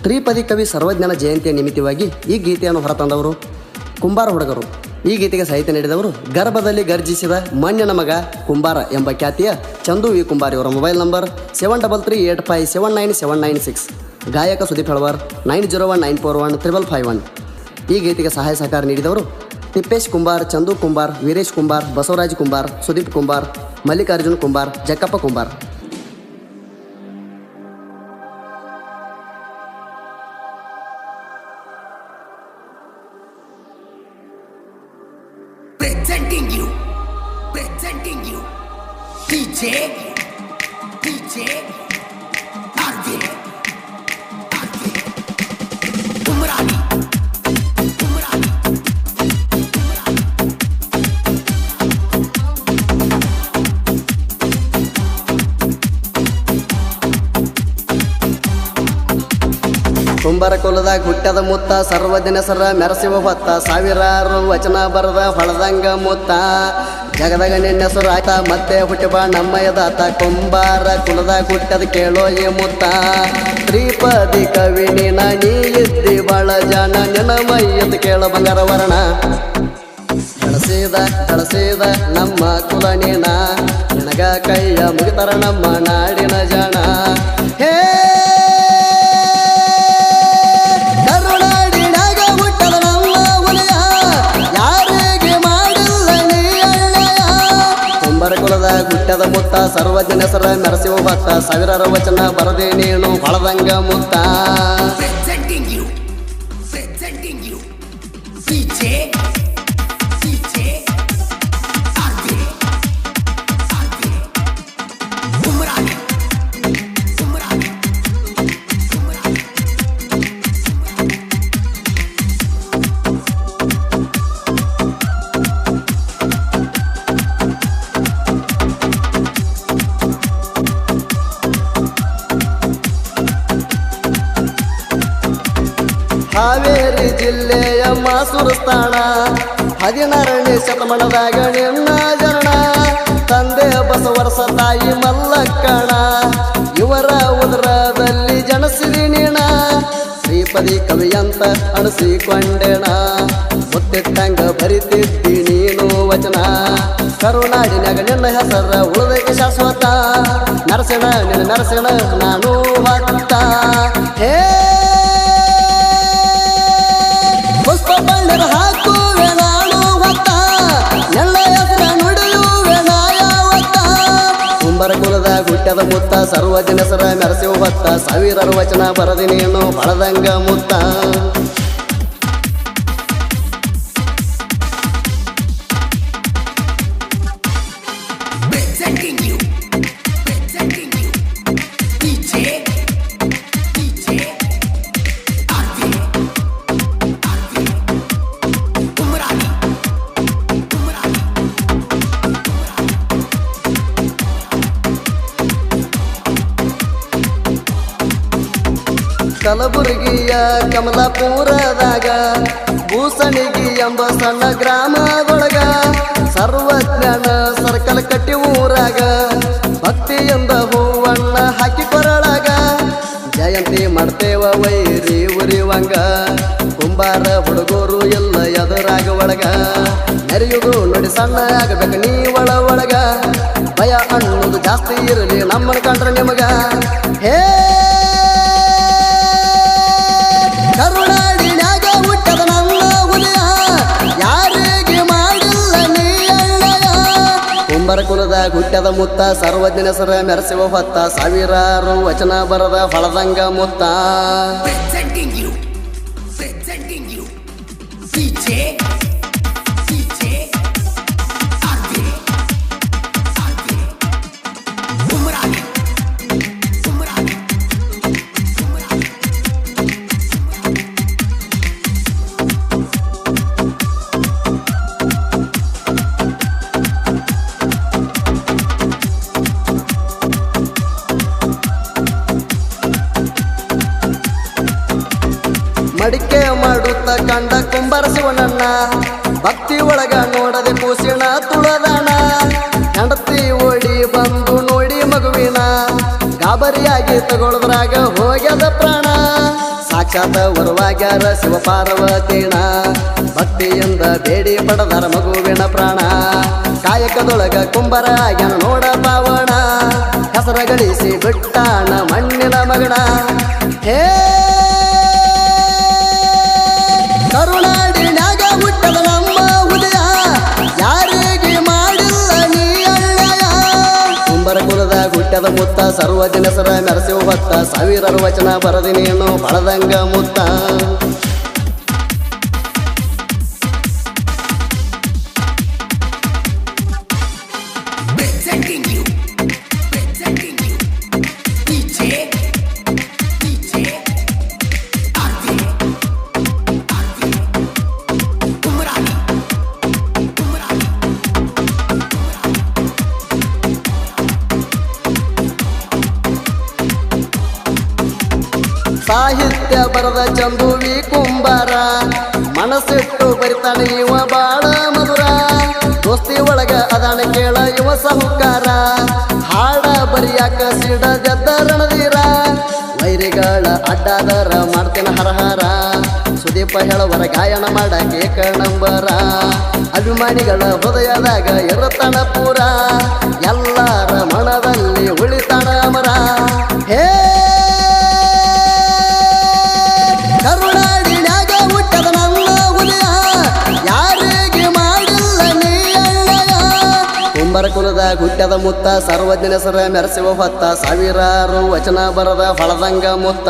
ತ್ರಿಪದಿ ಕವಿ ಸರ್ವಜ್ಞನ ಜಯಂತಿಯ ನಿಮಿತ್ತವಾಗಿ ಈ ಗೀತೆಯನ್ನು ಹೊರತಂದವರು ಕುಂಬಾರ ಹುಡುಗರು. ಈ ಗೀತೆಗೆ ಸಾಹಿತ್ಯ ನೀಡಿದವರು ಗರ್ಭದಲ್ಲಿ ಗರ್ಜಿಸಿದ ಮಣ್ಣಿನ ಮಗ ಕುಂಬಾರ ಎಂಬ ಖ್ಯಾತಿಯ ಚಂದು ವಿ ಕುಂಬಾರ್. ಇವರ ಮೊಬೈಲ್ ನಂಬರ್ 7338579796. ಗಾಯಕ ಸುದೀಪ್ ಹೆಳವಾರ್ 9019415551. ಈ ಗೀತೆಗೆ ಸಹಾಯ ಸಹಕಾರ ನೀಡಿದವರು Tippesh Kumbar, Chandu Kumbar, Veeresh Kumbar, Basavaraj Kumbar, Sudeep Kumbar, Mallikarjun Kumbar, Jakkappa Kumbar. Presenting you, DJ RJ Umrani. ಕುಂಬಾರ ಕುಲದಾಗ ಹುಟ್ಟದ ಮುತ್ತ, ಸರ್ವಜ್ಞನ ಸರ ಮೆರಸಿವ ಹೊತ್ತ, ಸಾವಿರಾರು ವಚನ ಬರದ ಹೊಳದಂಗ ಮುತ್ತ, ಜಗದಾಗ ನಿನ್ನೆಸರು ಆಯ್ತ ಮತ್ತೆ ಹುಟ್ಟಿಬ ನಮ್ಮ ಎದಾತ. ಕುಂಬಾರ ಕುಲದಾಗ ಹುಟ್ಟದ ಕೇಳೋ ಈ ಮುತ್ತ, ತ್ರಿಪದಿ ಕವಿ ನೀನ ನೀ ಇದ್ದಿ ಬಾಳ ಜಾಣ, ನಿನ್ನ ಮೈಯದ ಕೇಳ ಬಂಗಾರ ವರ್ಣ. ಕಳಸಿದ ನಮ್ಮ ಕುಲ ನೀನ, ನಿನಗ ಕೈಯ ಮುಗಿತರ ನಮ್ಮ ನಾಡಿನ ಜಾಣ. ಹೇ ಕುಲದಾಗ ಹುಟ್ಟದ ಮುತ್ತ, ಸರ್ವಜ್ಞನ ಹೆಸರ ಮೆರಸಿವ ಭತ್ತ, ಸಾವಿರಾರು ವಚನ ಬರದೆ ನೀನು ಹೊಳದಂಗ ಮುತ್ತ. Presenting you, DJ Umrani. Haveri ಜಿಲ್ಲೆಯ ಮಾಸೂರು ಸ್ಥಾನ, 16ನೇ ಶತಮಾನದಾಗ ನಿನ್ನ ಜನ. ತಂದೆ ಬಸವರಸ, ತಾಯಿ ಮಲ್ಲಕ್ಕಣ, ಇವರ ಉದರದಲ್ಲಿ ಜನಸಿರಿ ನೀಣ. ಶ್ರೀಪದಿ ಕವಿಯಂತ ಅನಿಸಿಕೊಂಡೆಣ, ಮುತ್ತಿಟ್ಟಂಗ ಬರಿತಿದ್ದಿ ನೀನು ವಚನ. ಕರುನಾಡಿನಾಗ ನಿನ್ನ ಹೆಸರ ಉಳಿದಕ್ಕೆ ಶಾಶ್ವತ, ನರಸಣ ನಿನ್ನ ನರಸಣ ನಾನು ಭಕ್ತ. ಹೇ ಪುಷ್ಪ ಬಣ್ಣದ ಹಾಕುವೆ ನಾನು ಹೊತ್ತ, ಎಲ್ಲ ಹೆಸರ ನುಡಿಯುವೆ ನಾಯಾವತ್ತ. ಕುಂಬಾರ ಕುಲದಾಗ ಹುಟ್ಟದ ಮುತ್ತ, ಸರ್ವಜ್ಞನ ಹೆಸರ ಮೆರಸಿವ ಹೊತ್ತ, ಸಾವಿರಾರು ವಚನ ಬರದಿ ನೀನು ಹೊಳದಂಗ ಮುತ್ತ. Presenting you, DJ RJ Umrani. ಕಲಬುರಗಿಯ ಕಮಲಾಪುರದಾಗ ಬೂಸಣಿಗಿ ಎಂಬ ಸಣ್ಣ ಗ್ರಾಮದೊಳಗ, ಸರ್ವಜ್ಞನ ಸರ್ಕಲ್ ಕಟ್ಟಿ ಊರಾಗ, ಭಕ್ತಿಯಿಂದ ಹೂವಣ್ಣ ಹಾಕಿ ಕೊರಳಾಗ, ಜಯಂತಿ ಮಾಡ್ತೇವ ವೈರಿ ಉರಿವಂಗ. ಕುಂಬಾರ ಹುಡುಗರು ಎಲ್ಲ ಎದುರಾಗ ಒಳಗ, ನೆರೆಯುವುದು ನೋಡಿ ಸಣ್ಣ ಆಗಬೇಕು ನೀ ಒಳಗ. ಭಯ ಅನ್ನೋದು ಜಾಸ್ತಿ ಇರಲಿ ನಮ್ಮನ್ನ ಕಂಡ್ರೆ ನಿಮಗ. ಹೇ ಕರುನಾಡಿನಾಗ ಹುಟ್ಟದ ನನ್ನ ಉದಯ, ಯಾರಿಗೆ ಮಾಡಿಲ್ಲ ನೀ ಅಣ್ಣಯ. ಕುಂಬಾರ ಕುಲದಾಗ ಹುಟ್ಟದ ಮುತ್ತ, ಸರ್ವಜ್ಞನ ಹೆಸರ ಮೆರಸಿವ ಹೊತ್ತ, ಸಾವಿರಾರು ವಚನ ಬರದ ಹೊಳದಂಗ ಮುತ್ತ. Presenting you, DJ RJ Umrani. ಮಡಿಕೆ ಮಾಡುತ್ತ ಕಂಡ ಕುಂಬಾರ ಶಿವನನ್ನ, ಭಕ್ತಿ ಒಳಗ ನೋಡದೆ ಕೂಸಿನ ತುಳದಾಣ. ಹೆಂಡತಿ ಓಡಿ ಬಂದು ನೋಡಿ ಮಗುವಿನ, ಗಾಬರಿಯಾಗಿ ತಗೊಳದ್ರಾಗ ಹೋಗ್ಯದ ಪ್ರಾಣ. ಸಾಕ್ಷಾತ್ ವರವಾಗ್ಯಾರ ಶಿವ ಪಾರ್ವತಿನ ಭಕ್ತಿಯಿಂದ ಬೇಡಿ ಪಡೆದರ ಮಗುವಿನ ಪ್ರಾಣ ಕಾಯಕದೊಳಗ ಕುಂಬರ ಆಗ್ಯಾನ ನೋಡ ಪಾವಣ ಹೆಸರ ಗಳಿಸಿ ಬಿಟ್ಟಾಣ ಮಣ್ಣಿನ ಮಗಣ ಹೇ ಕರುನಾಡಿನ್ಯಾಗ ಹುಟ್ಟದ ನಮ್ಮ ಉದಯ ಯಾರಿಗೆ ಮಾಡಿಲ್ಲ ನೀ ಅಳ್ಳೆಯ ಕುಂಬರ ಕುಲದ ಹುಟ್ಟದ ಮುತ್ತ ಸರ್ವ ದಿನಸರ ಮೆರಸಿವ ಹೊತ್ತ ಸಾವಿರಾರು ವಚನ ಬರದಿ ನೀನು ಬಳದಂಗ ಮುತ್ತ Presenting you. DJ Arvi. Umrani. ಸಾಹಿತ್ಯ ಬರದ ಚಂದುವಿ ಕುಂಬಾರ ಮನಸ್ಸಿಟ್ಟು ಬರಿತಾನೆ ಇವ ಬಾಳ ಮಧುರ ದೋಸ್ತಿ ಒಳಗ ಅದಾನ ಕೇಳ ಇವ ಸಾಹುಕಾರ ಹಾಡ ಬರಿಯಾಕ ಸಿಡದೆದ್ದ ರಣದೀರ ವೈರಿಗಳ ಅಡ್ಡಾದರ ಮಾಡ್ತೇನೆ ಹರಹರ ಸುದೀಪ ಹೇಳವರ ಗಾಯನ ಮಾಡಕ್ಕೆ ನಂಬರ ಅಭಿಮಾನಿಗಳ ಹೃದಯದಾಗ ಇರುತ್ತಾನ ಪೂರ ಎಲ್ಲರ ಮನದಲ್ಲಿ ಉಳಿತಾನ ಅಮರ ಹೇ ಕರುನಾಡಿನ್ಯಾಗ ಹುಟ್ಟದ ನನ್ನ ಉದಯ ಯಾರಿಗೆ ಮಾಡಿಲ್ಲ ನೀ ಅಳ್ಳೆಯ ಕುಂಬರ ಕುಲದ ಹುಟ್ಟದ ಮುತ್ತ ಸರ್ವಜ್ಞನ ಸರ ಮೆರಸಿವ ಹೊತ್ತ ಸಾವಿರಾರು ವಚನ ಬರದ ಹೊಳದಂಗ ಮುತ್ತ